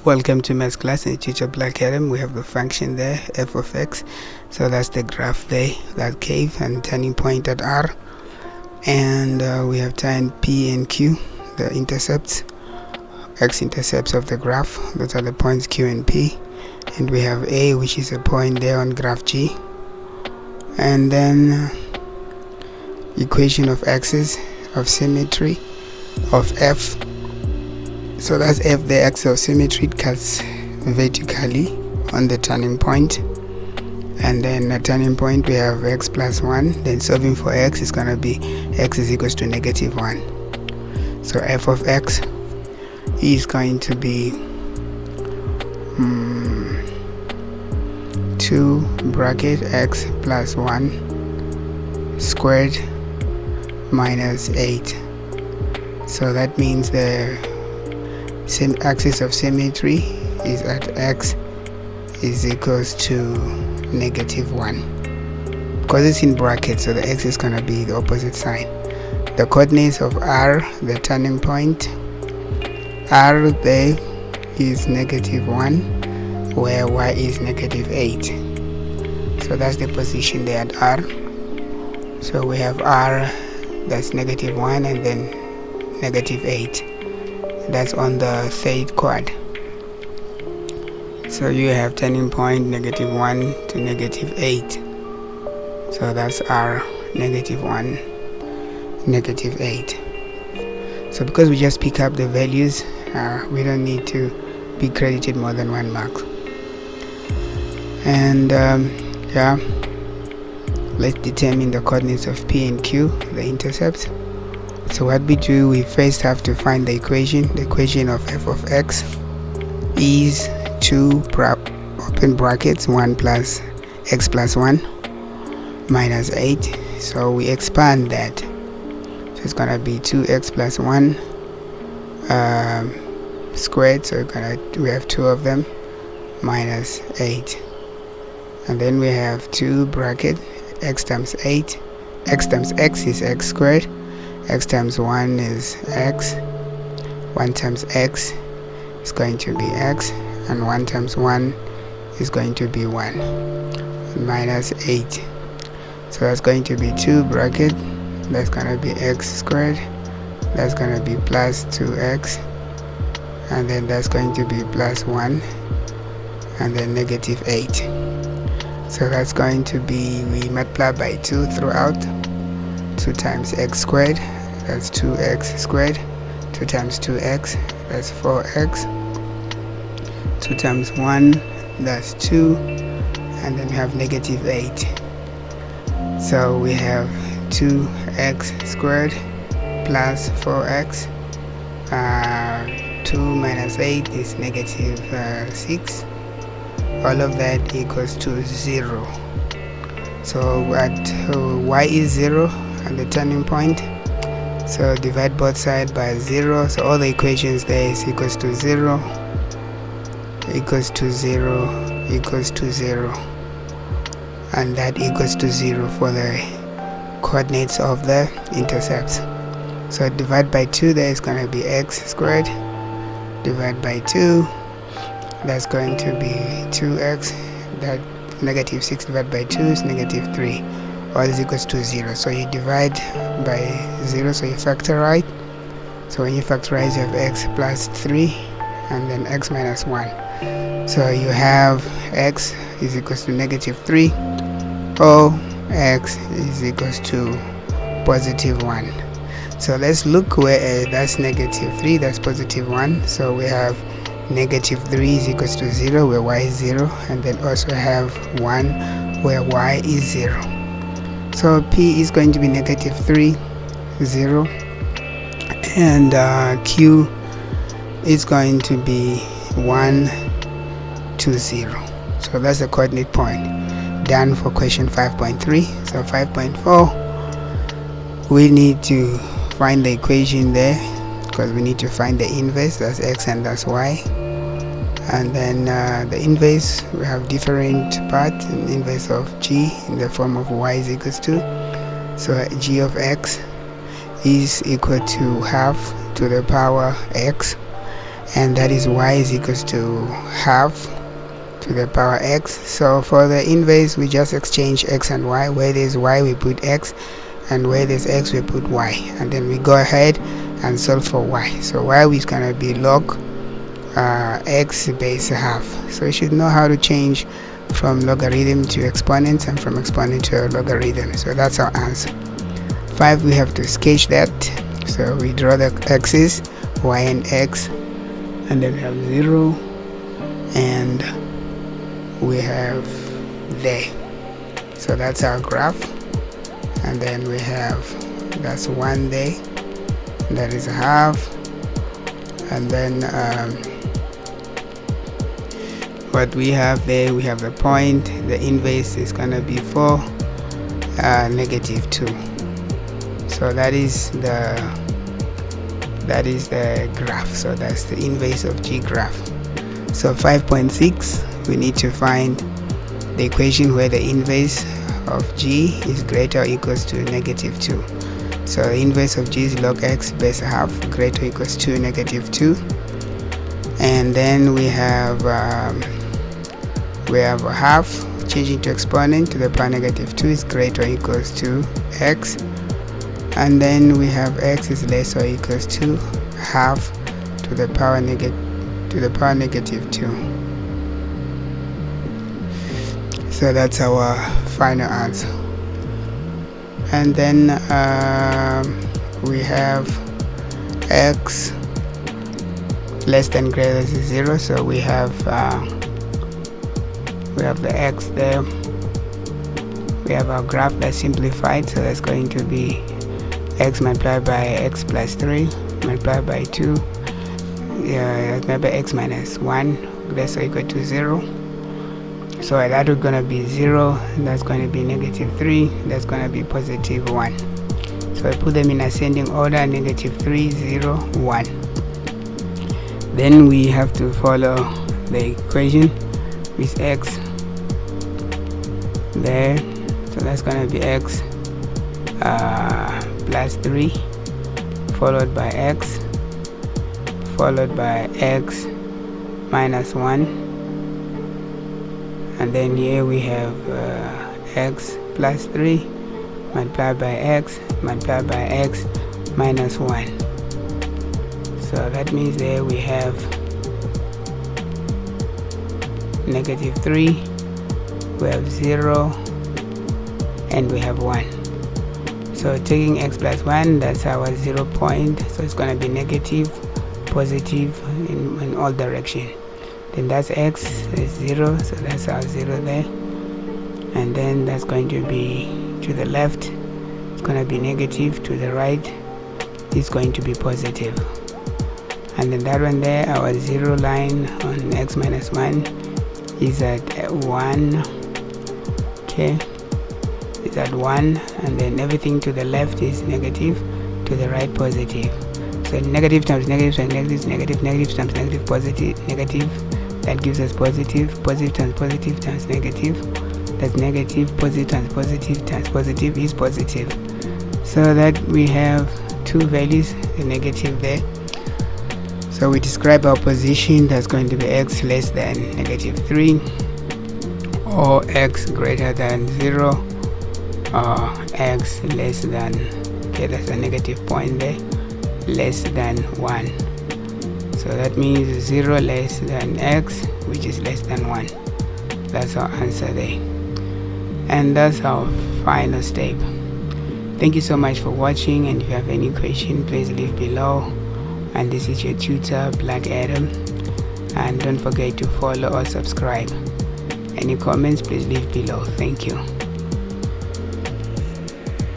Welcome to math class in Teacher Black Adam. We have the function there, f of x. So that's the graph there, that curve and turning point at R. And we have time P and Q, the intercepts, x-intercepts of the graph. Those are the points Q and P. And we have A, which is a point there on graph G. And then equation of axis of symmetry of F. So that's F, the axis of symmetry. It cuts vertically on the turning point. And then at turning point we have x plus 1. Then solving for x is going to be x is equals to negative 1. So f of x is going to be 2 bracket x plus 1 squared minus 8. So that means the axis of symmetry is at x is equals to negative 1. Because it's in brackets, so the x is going to be the opposite sign. The coordinates of R, the turning point, R there is negative 1, where y is negative 8. So that's the position there at R. So we have R, that's negative 1, and then negative 8. That's on the third quad. So you have turning point negative 1 to negative 8. So that's R, negative 1, negative 8. So because we just pick up the values, we don't need to be credited more than 1 mark. And let's determine the coordinates of P and Q, the intercepts. So what we do, we first have to find the equation. The equation of f of x is 2 open brackets 1 plus x plus 1 minus 8. So we expand that. So it's gonna be 2x plus 1 squared. So we have 2 of them minus 8. And then we have 2 bracket x times 8. X times x is x squared. X times 1 is x. 1 times x is going to be x. And 1 times 1 is going to be 1. Minus 8. So that's going to be 2 bracket. That's going to be x squared. That's going to be plus 2x. And then that's going to be plus 1. And then negative 8. So that's going to be, we multiply by 2 throughout. 2 times x squared, that's 2x squared. 2 times 2x, that's 4x. 2 times 1, that's 2. And then we have negative 8. So we have 2x squared plus 4x. 2 minus 8 is negative 6. All of that equals to 0. So at y is 0 at the turning point, so divide both sides by 0. So all the equations there is equals to 0, equals to 0, equals to 0, and that equals to 0 for the coordinates of the intercepts. So divide by 2, there is going to be x squared. Divide by 2, that's going to be 2x. That negative 6 divided by 2 is negative 3. All is equals to 0. So you divide by 0, so you factorize. So when you factorize, you have x plus 3 and then x minus 1. So you have x is equals to negative 3, or x is equals to positive 1. So let's look where that's negative 3, that's positive 1. So we have negative 3 is equals to 0 where y is 0, and then also have 1 where y is 0. So P is going to be negative 3, 0, and Q is going to be 1, 2, 0. So that's the coordinate point. Done for question 5.3. So 5.4, we need to find the equation there, because we need to find the inverse, that's x and that's y. And then the inverse, we have different parts. An inverse of g in the form of y is equals to, so g of x is equal to half to the power x, and that is y is equals to half to the power x. So for the inverse, we just exchange x and y. Where there's y, we put x, and where there's x, we put y, and then we go ahead and solve for y. So y is gonna be log x base half. So you should know how to change from logarithm to exponent and from exponent to logarithm. So that's our answer. 5, we have to sketch that. So we draw the axis y and x, and then we have 0, and we have there. So that's our graph, and then we have, that's 1 there, that is a half, and then what we have there, we have the point. The inverse is gonna be 4, -2. So that is the graph. So that's the inverse of G graph. So 5.6, we need to find the equation where the inverse of G is greater or equals to -2. So the inverse of G is log x base half greater or equals to -2. And then we have a half changing to exponent to the power -2 is greater or equals to x, and then we have x is less or equals to half to the power -2. So that's our final answer. And then we have x less than greater than 0. So we have the x there. We have our graph that's simplified, so that's going to be x multiplied by x plus 3 multiplied by 2 multiplied by x minus 1 less or equal to 0. So that is going to be 0, that's going to be -3, that's going to be +1. So I put them in ascending order: -3, 0, 1. Then we have to follow the equation with x there. So that's going to be x plus 3 followed by x followed by x minus 1, and then here we have x plus 3 multiplied by x multiplied by x minus 1. So that means there we have -3, we have 0, and we have 1. So taking x plus 1, that's our 0 point, so it's going to be negative, positive in all direction. Then that's x is 0, so that's our 0 there, and then that's going to be to the left, it's going to be negative, to the right it's going to be positive. And then that one there, our 0 line on x minus 1 is at 1. Okay, it's at 1, and then everything to the left is negative, to the right positive. So negative times negative times negative, negative times negative, positive negative, that gives us positive. Positive times positive times negative, that's negative. Positive times positive is positive. So that we have two values, the negative there. So we describe our position, that's going to be x less than -3, or x greater than 0, or x less than, okay, that's a negative point there, less than 1. So that means 0 less than x, which is less than 1. That's our answer there, and that's our final step. Thank you so much for watching, and if you have any question, please leave below. And this is your tutor, Black Adam, and don't forget to follow or subscribe. Any comments, please leave below. Thank you.